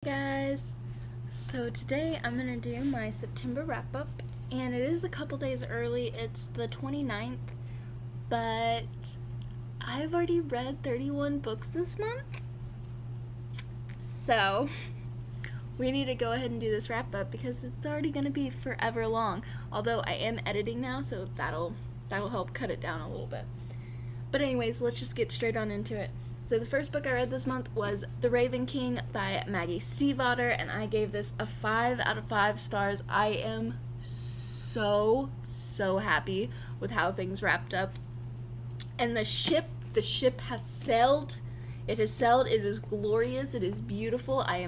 Guys, so today I'm gonna do my September wrap up, and it is a couple days early. It's the 29th, but I've already read 31 books this month, so we need to go ahead and do this wrap up because it's already gonna be forever long. Although I am editing now, so that'll help cut it down a little bit. But anyways, let's just get straight on into it. So the first book I read this month was The Raven King by Maggie Stiefvater, and I gave this a 5 out of 5 stars. I am so happy with how things wrapped up. And the ship has sailed. It has sailed. It is glorious. It is beautiful. I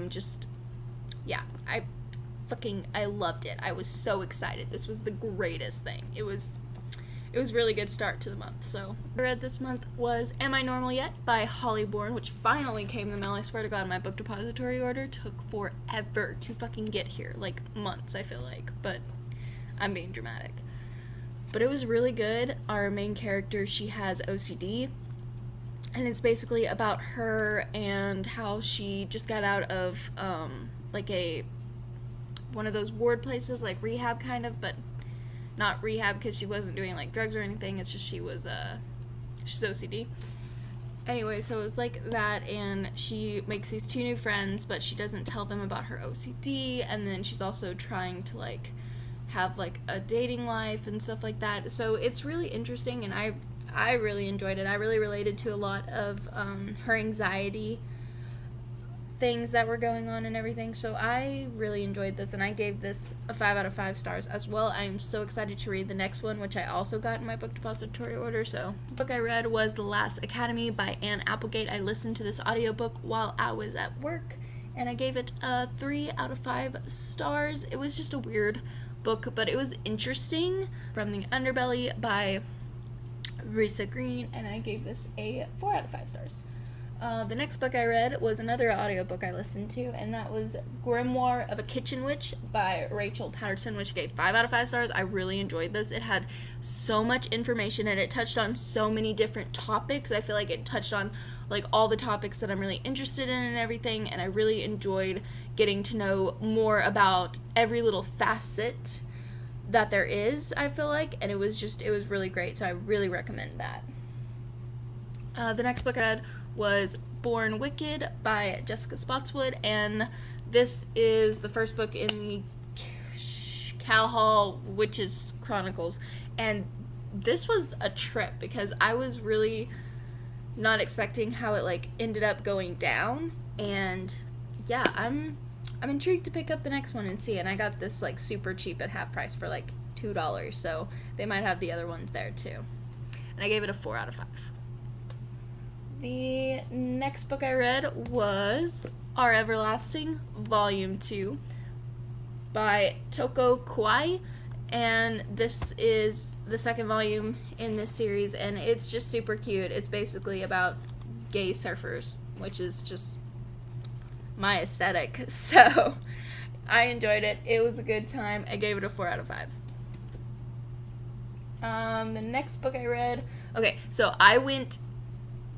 loved it. I was so excited. This was the greatest thing. It was a really good start to the month. So I read this month was Am I Normal Yet by Holly Bourne, which finally came in the mail. I swear to God, my book depository order took forever to fucking get here. Like months, I feel like. But I'm being dramatic. But it was really good. Our main character, she has OCD. And it's basically about her and how she just got out of one of those ward places, like rehab kind of, but not rehab because she wasn't doing like drugs or anything. It's just she's OCD. Anyway, so it was like that, and she makes these two new friends, but she doesn't tell them about her OCD, and then she's also trying to like have like a dating life and stuff like that. So it's really interesting, and I really enjoyed it. I really related to a lot of her anxiety things that were going on and everything, so I really enjoyed this, and I gave this a 5 out of 5 stars as well. I am so excited to read the next one, which I also got in my book depository order. So the book I read was The Last Academy by Anne Applegate. I listened to this audiobook while I was at work, and I gave it a 3 out of 5 stars. It was just a weird book, but it was interesting. From the Underbelly by Risa Green, and I gave this a 4 out of 5 stars. The next book I read was another audiobook I listened to, and that was Grimoire of a Kitchen Witch by Rachel Patterson, which gave 5 out of 5 stars. I really enjoyed this. It had so much information, and it touched on so many different topics. I feel like it touched on like all the topics that I'm really interested in and everything, and I really enjoyed getting to know more about every little facet that there is, I feel like, and it was really great, so I really recommend that. The next book I read was Born Wicked by Jessica Spotswood, and this is the first book in the Calhall Witches Chronicles, and this was a trip because I was really not expecting how it like ended up going down, and yeah, I'm intrigued to pick up the next one and see, and I got this like super cheap at half price for like $2, so they might have the other ones there too, and I gave it a 4 out of 5. The next book I read was Our Everlasting, Volume 2 by Toko Kwai, and this is the second volume in this series, and it's just super cute. It's basically about gay surfers, which is just my aesthetic, so I enjoyed it. It was a good time. I gave it a 4 out of 5. The next book I read, okay, so I went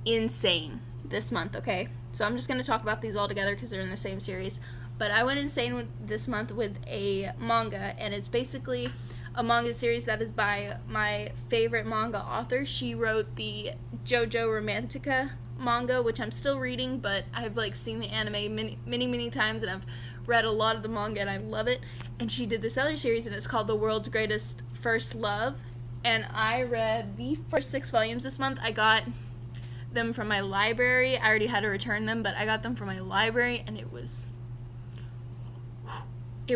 insane this month, okay? So I'm just going to talk about these all together because they're in the same series. But I went insane this month with a manga, and it's basically a manga series that is by my favorite manga author. She wrote the JoJo Romantica manga, which I'm still reading, but I've like seen the anime many times, and I've read a lot of the manga, and I love it. And she did this other series, and it's called The World's Greatest First Love, and I read the first 6 volumes this month. I got them from my library. I already had to return them, but I got them from my library, and it was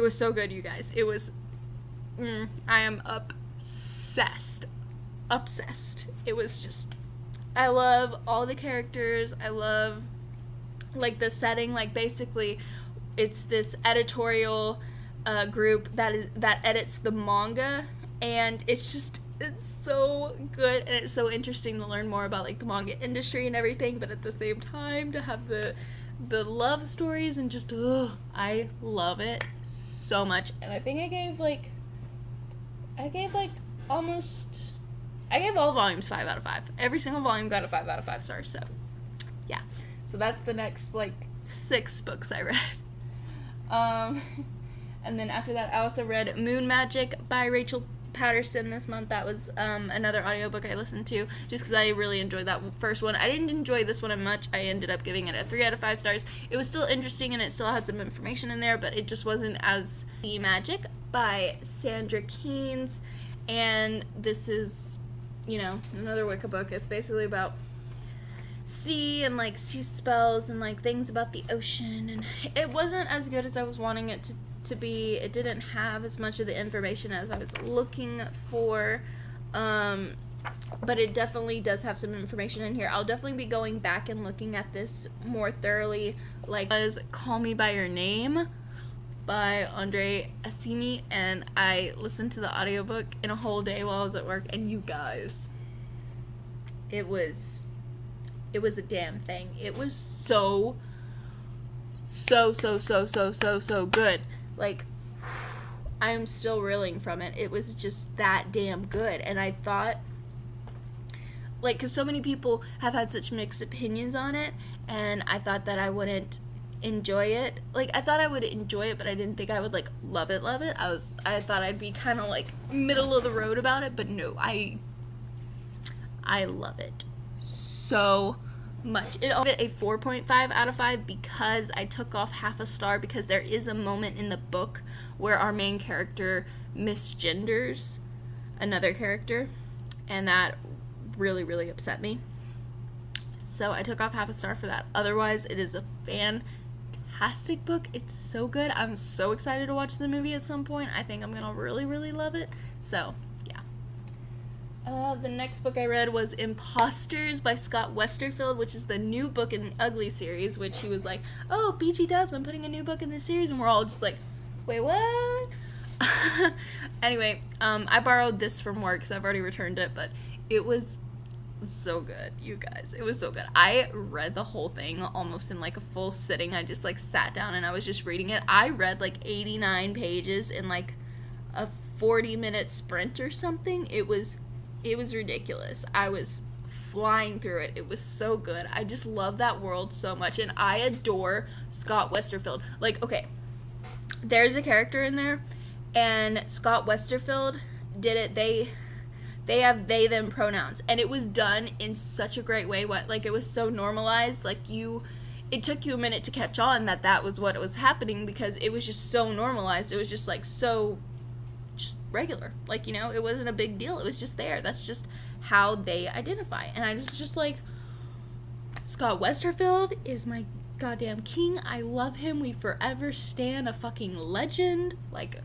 so good, you guys. It was I am obsessed. It was just, I love all the characters. I love like the setting. Like basically it's this editorial group that edits the manga, and it's so good, and it's so interesting to learn more about like the manga industry and everything, but at the same time to have the love stories, and just I love it so much. And I think I gave all volumes 5 out of 5. Every single volume got a 5 out of 5 stars. So yeah, so that's the next like 6 books I read. And then after that, I also read Moon Magic by Rachel Patterson this month. That was another audiobook I listened to just because I really enjoyed that first one. I didn't enjoy this one much. I ended up giving it a 3 out of 5 stars. It was still interesting and it still had some information in there, but it just wasn't as Magic by Sandra Keynes. And this is, another Wicca book. It's basically about sea and like sea spells and like things about the ocean, and it wasn't as good as I was wanting it to be. It didn't have as much of the information as I was looking for, but it definitely does have some information in here. I'll definitely be going back and looking at this more thoroughly, like was Call Me By Your Name by Andre Assimi, and I listened to the audiobook in a whole day while I was at work, and you guys, it was a damn thing. It was so good. Like, I am still reeling from it. It was just that damn good. And I thought, like, because so many people have had such mixed opinions on it, and I thought that I wouldn't enjoy it. Like, I thought I would enjoy it, but I didn't think I would, like, love it. I thought I'd be kind of, like, middle of the road about it, but no, I love it so much. It got a 4.5 out of 5 because I took off half a star because there is a moment in the book where our main character misgenders another character, and that really, really upset me. So I took off half a star for that. Otherwise, it is a fantastic book. It's so good. I'm so excited to watch the movie at some point. I think I'm gonna really, really love it. So the next book I read was Imposters by Scott Westerfeld, which is the new book in the Ugly series, which he was like, oh, BG Dubs, I'm putting a new book in this series, and we're all just like, wait, what? Anyway, I borrowed this from work, so I've already returned it, but it was so good, you guys. It was so good. I read the whole thing almost in like a full sitting. I just like sat down and I was just reading it. I read like 89 pages in like a 40-minute sprint or something. It was ridiculous. I was flying through it. It was so good. I just love that world so much, and I adore Scott Westerfeld. Like, okay, there's a character in there, and Scott Westerfeld did it. They have they them pronouns, and it was done in such a great way. Like, it was so normalized. Like, it took you a minute to catch on that was what was happening, because it was just so normalized. It was just like so just regular, like, it wasn't a big deal. It was just there. That's just how they identify. And I was just like, Scott Westerfeld is my goddamn king. I love him. We forever stand a fucking legend. Like,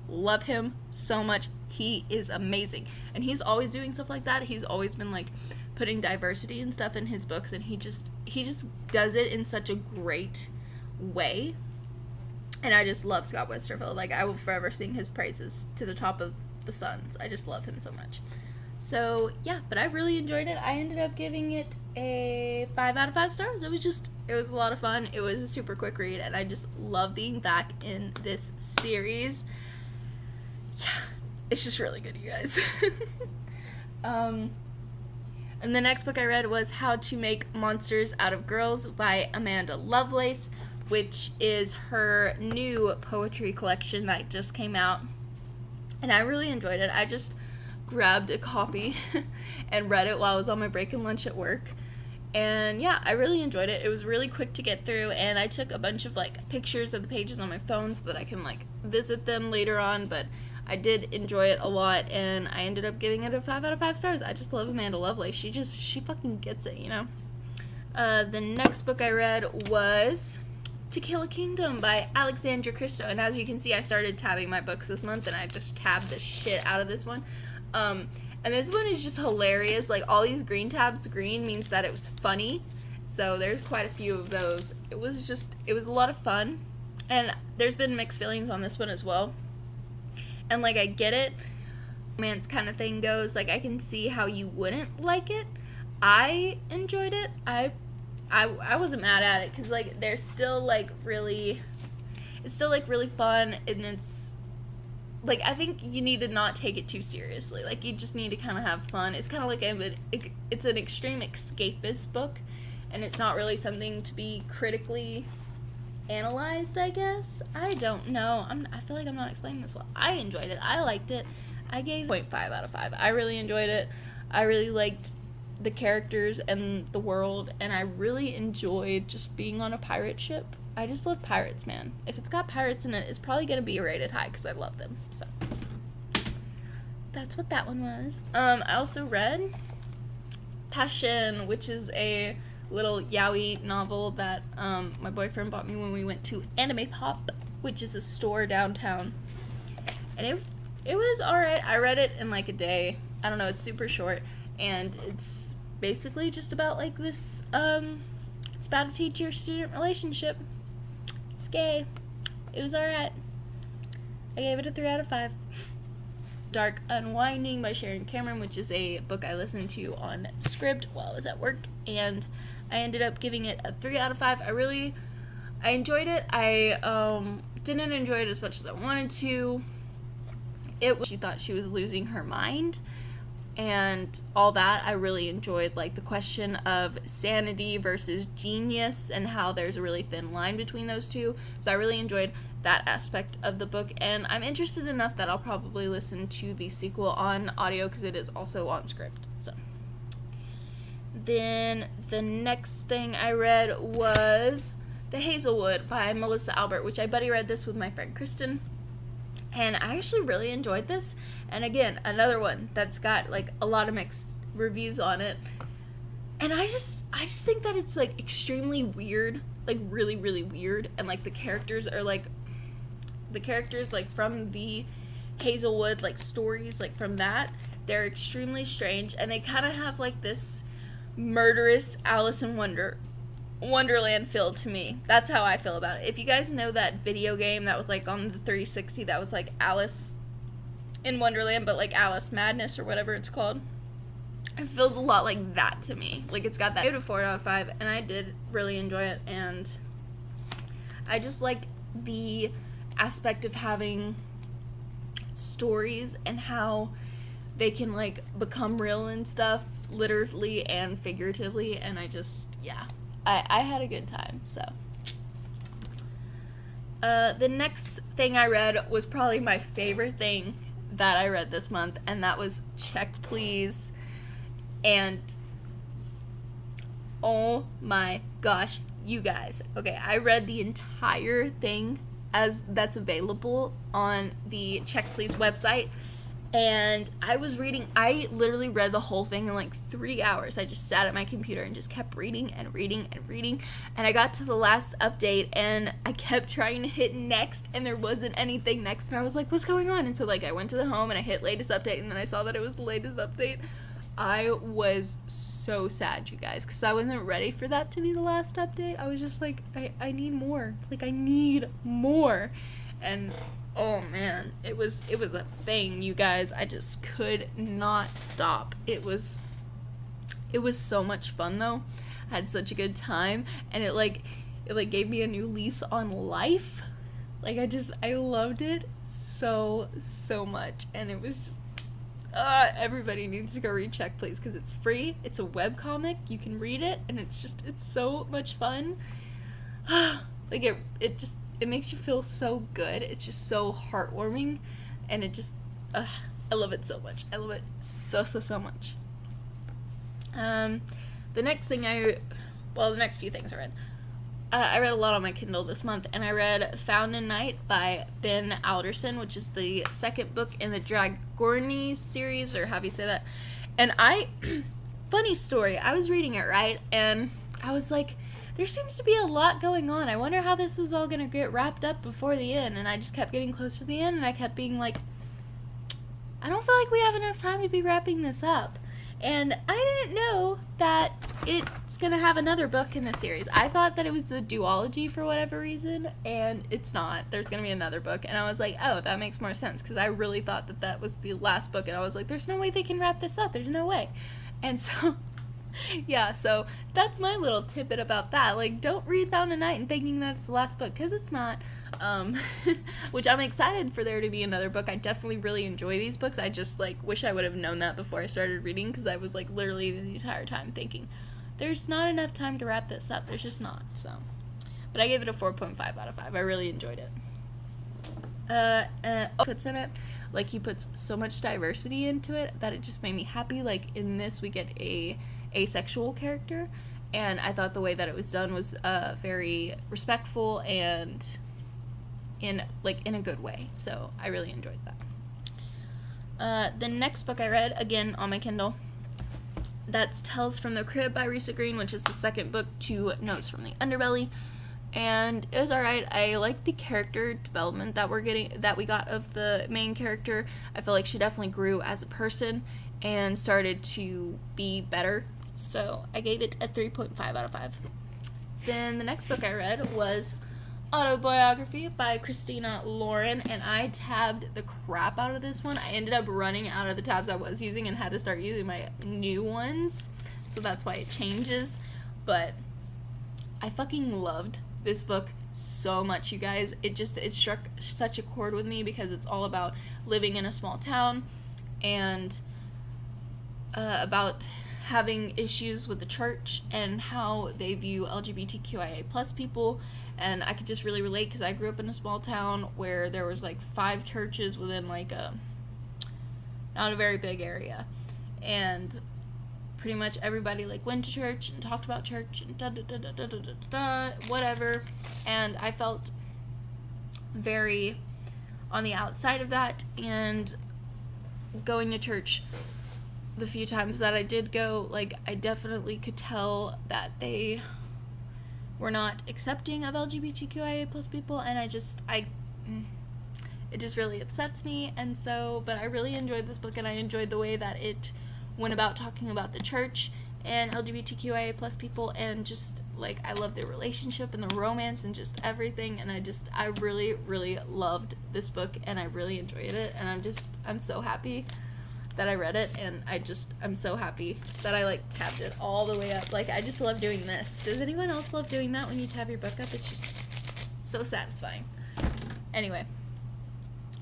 love him so much. He is amazing, and he's always doing stuff like that. He's always been like putting diversity and stuff in his books, and he just does it in such a great way. And I just love Scott Westerfeld. Like, I will forever sing his praises to the top of the suns. I just love him so much. So, yeah, but I really enjoyed it. I ended up giving it a 5 out of 5 stars. It was a lot of fun. It was a super quick read, and I just love being back in this series. Yeah, it's just really good, you guys. And the next book I read was How to Make Monsters Out of Girls by Amanda Lovelace, which is her new poetry collection that just came out. And I really enjoyed it. I just grabbed a copy and read it while I was on my break and lunch at work. And yeah, I really enjoyed it. It was really quick to get through, and I took a bunch of like pictures of the pages on my phone so that I can like visit them later on, but I did enjoy it a lot, and I ended up giving it a 5 out of 5 stars. I just love Amanda Lovelace. She fucking gets it, The next book I read was Tequila Kingdom by Alexandra Christo, and as you can see, I started tabbing my books this month, and I just tabbed the shit out of this one. And this one is just hilarious. Like, all these green tabs, green means that it was funny, so there's quite a few of those. It was a lot of fun, and there's been mixed feelings on this one as well. And like, I get it, romance kind of thing goes, like, I can see how you wouldn't like it. I enjoyed it. I wasn't mad at it, because like, it's still like really fun, and it's like, I think you need to not take it too seriously. Like, you just need to kind of have fun. It's kind of like it's an extreme escapist book, and it's not really something to be critically analyzed, I guess. I don't know. I feel like I'm not explaining this well. I enjoyed it. I liked it. I gave 0.5 out of 5. I really enjoyed it. I really liked the characters and the world, and I really enjoyed just being on a pirate ship. I just love pirates, man. If it's got pirates in it, it's probably going to be rated high because I love them. So that's what that one was. I also read Passion, which is a little yaoi novel that my boyfriend bought me when we went to Anime Pop, which is a store downtown. And it was alright. I read it in like a day. I don't know, it's super short. And it's basically just about like this, it's about a teacher-student relationship. It's gay. It was alright. I gave it a 3 out of 5. Dark Unwinding by Sharon Cameron, which is a book I listened to on Scribd while I was at work, and I ended up giving it a 3 out of 5. I enjoyed it. I didn't enjoy it as much as I wanted to. She thought she was losing her mind, and all that. I really enjoyed, like, the question of sanity versus genius and how there's a really thin line between those two. So I really enjoyed that aspect of the book, and I'm interested enough that I'll probably listen to the sequel on audio because it is also on Scribd. So then the next thing I read was The Hazelwood by Melissa Albert, which I buddy read this with my friend Kristen. And I actually really enjoyed this. And again, another one that's got like a lot of mixed reviews on it. And I just think that it's like extremely weird, like really, really weird. And like the characters like from the Hazelwood like stories, like from that, they're extremely strange. And they kind of have like this murderous Alice in Wonderland feel to me. That's how I feel about it. If you guys know that video game that was like on the 360 that was like Alice in Wonderland, but like Alice Madness or whatever it's called, it feels a lot like that to me. Like it's got that. I gave it a 4 out of 5, and I did really enjoy it, and I just like the aspect of having stories and how they can like become real and stuff, literally and figuratively, and I had a good time. So the next thing I read was probably my favorite thing that I read this month, and that was Check Please. And oh my gosh, you guys, okay, I read the entire thing as that's available on the Check Please website. And I literally read the whole thing in like 3 hours. I just sat at my computer and just kept reading and reading and reading. And I got to the last update and I kept trying to hit next and there wasn't anything next. And I was like, what's going on? And so like I went to the home and I hit latest update, and then I saw that it was the latest update. I was so sad, you guys, because I wasn't ready for that to be the last update. I was just like, I need more. Like, I need more. And oh man, it was a thing, you guys. I just could not stop. It was so much fun though. I had such a good time, and it gave me a new lease on life. Like I loved it so much, and it was just everybody needs to go read Check Please because it's free. It's a webcomic. You can read it, and it's so much fun. Like it makes you feel so good. It's just so heartwarming, and it just I love it so much. I love it so much. The next few things I read a lot on my Kindle this month, and I read Found in Night by Ben Alderson, which is the second book in the Dragorny series, or how do you say that? And funny story, I was reading it, right, and I was like, there seems to be a lot going on. I wonder how this is all going to get wrapped up before the end, and I just kept getting closer to the end, and I kept being like, I don't feel like we have enough time to be wrapping this up. And I didn't know that it's going to have another book in the series. I thought that it was a duology for whatever reason, and it's not. There's going to be another book, and I was like, oh, that makes more sense, because I really thought that was the last book, and I was like, there's no way they can wrap this up. There's no way. And so, yeah, so that's my little tidbit about that. Like, don't read Found in Night and thinking that it's the last book, because it's not. Which I'm excited for there to be another book. I definitely really enjoy these books. I just like wish I would have known that before I started reading, because I was like literally the entire time thinking there's not enough time to wrap this up. There's just not. So, but but I gave it a 4.5 out of 5. I really enjoyed it. Puts in it, like, he puts so much diversity into it that it just made me happy. Like, in this, we get a asexual character, and I thought the way that it was done was very respectful and in a good way, so I really enjoyed that. The next book I read, again on my Kindle, that's Tales from the Crib by Risa Green, which is the second book to Notes from the Underbelly. And it was alright. I liked the character development that we got of the main character. I feel like she definitely grew as a person and started to be better. So I gave it a 3.5 out of 5. Then the next book I read was Autobiography by Christina Lauren, and I tabbed the crap out of this one. I ended up running out of the tabs I was using and had to start using my new ones. So that's why it changes. But I fucking loved this book so much, you guys. It struck such a chord with me because it's all about living in a small town and about having issues with the church and how they view LGBTQIA plus people. And I could just really relate because I grew up in a small town where there was like 5 churches within like not a very big area, and pretty much everybody like went to church and talked about church and whatever, and I felt very on the outside of that. And going to church the few times that I did go, like, I definitely could tell that they were not accepting of LGBTQIA plus people, and it just really upsets me. And so, but I really enjoyed this book, and I enjoyed the way that it went about talking about the church and LGBTQIA plus people, and just, like, I love their relationship and the romance and just everything, and I really, really loved this book, and I really enjoyed it, and I'm so happy that I read it, and I'm so happy that I, like, tabbed it all the way up. Like, I just love doing this. Does anyone else love doing that when you tab your book up? It's just so satisfying. Anyway,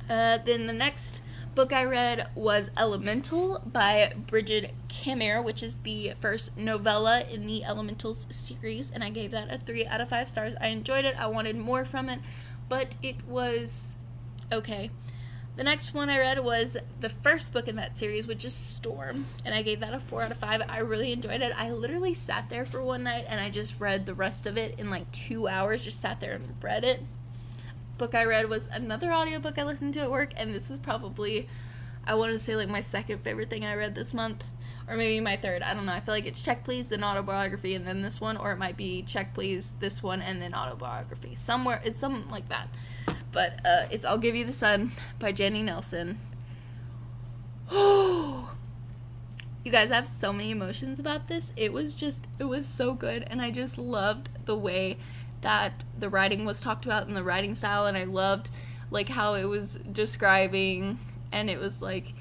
then the next book I read was Elemental by Bridget Kammer, which is the first novella in the Elementals series, and I gave that a 3 out of 5 stars. I enjoyed it. I wanted more from it, but it was okay. The next one I read was the first book in that series, which is Storm, and I gave that a 4 out of 5. I really enjoyed it. I literally sat there for one night, and I just read the rest of it in like 2 hours, just sat there and read it. Book I read was another audiobook I listened to at work, and this is probably, I want to say, like, my second favorite thing I read this month, or maybe my third. I don't know. I feel like it's Check Please, then Autobiography, and then this one, or it might be Check Please, this one, and then Autobiography. Somewhere, it's something like that. But it's I'll Give You the Sun by Jenny Nelson. You guys, I have so many emotions about this. It was so good, and I just loved the way that the writing was talked about and the writing style, and I loved, like, how it was describing, and it was like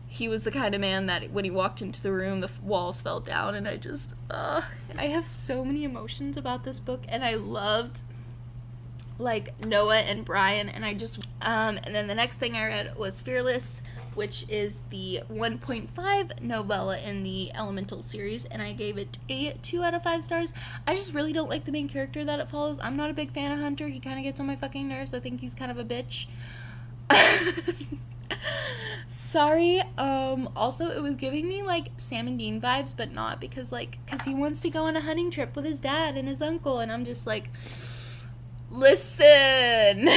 he was the kind of man that when he walked into the room, the walls fell down, and I have so many emotions about this book, and I loved, like, Noah and Brian, and and then the next thing I read was Fearless, which is the 1.5 novella in the Elemental series, and I gave it a 2 out of 5 stars. I just really don't like the main character that it follows. I'm not a big fan of Hunter. He kind of gets on my fucking nerves. I think he's kind of a bitch. Sorry. Also, it was giving me, like, Sam and Dean vibes, but not, because he wants to go on a hunting trip with his dad and his uncle, and I'm just like, listen,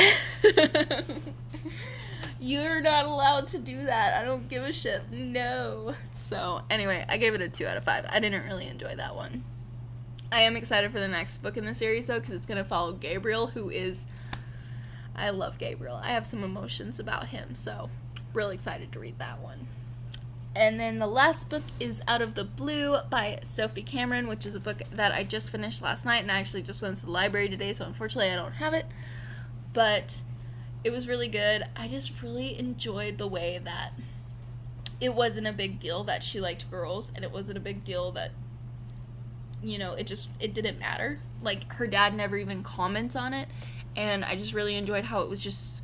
you're not allowed to do that. I don't give a shit. No. So, anyway, I gave it a 2 out of 5. I didn't really enjoy that one. I am excited for the next book in the series, though, because it's going to follow Gabriel, I love Gabriel. I have some emotions about him, so really excited to read that one. And then the last book is Out of the Blue by Sophie Cameron, which is a book that I just finished last night, and I actually just went to the library today, so unfortunately I don't have it, but it was really good. I just really enjoyed the way that it wasn't a big deal that she liked girls, and it wasn't a big deal that, you know, it didn't matter. Like, her dad never even comments on it, and I just really enjoyed how it was just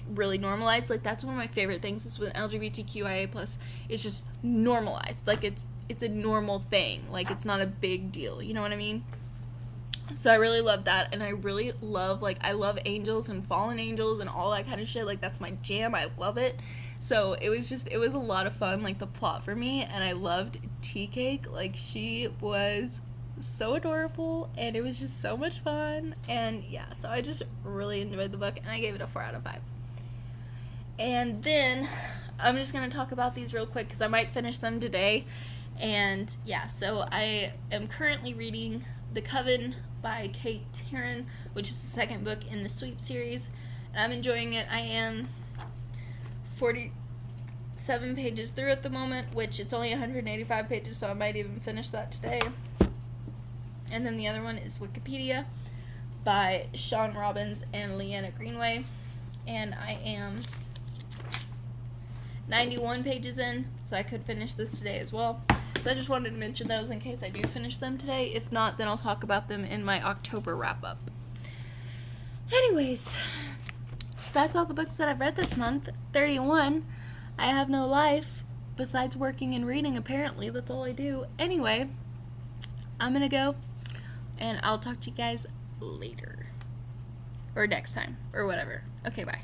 really normalized. Like, that's one of my favorite things is with LGBTQIA plus, it's just normalized. Like, it's a normal thing. Like, it's not a big deal, you know what I mean? So I really love that, and I really love, like, I love angels and fallen angels and all that kind of shit. Like, that's my jam. I love it. So it was a lot of fun, like, the plot for me, and I loved Tea Cake. Like, she was so adorable, and it was just so much fun, and yeah, so I just really enjoyed the book, and I gave it a 4 out of 5. And then I'm just going to talk about these real quick, because I might finish them today. And yeah, so I am currently reading The Coven by Kate Tarrant, which is the second book in the Sweep series, and I'm enjoying it. I am 47 pages through at the moment, which it's only 185 pages, so I might even finish that today. And then the other one is Wikipedia by Sean Robbins and Leanna Greenway, and I am 91 pages in, so I could finish this today as well. So I just wanted to mention those in case I do finish them today. If not, then I'll talk about them in my October wrap-up. Anyways, so that's all the books that I've read this month. 31. I have no life besides working and reading, apparently. That's all I do. Anyway, I'm gonna go, and I'll talk to you guys later. Or next time, or whatever. Okay, bye.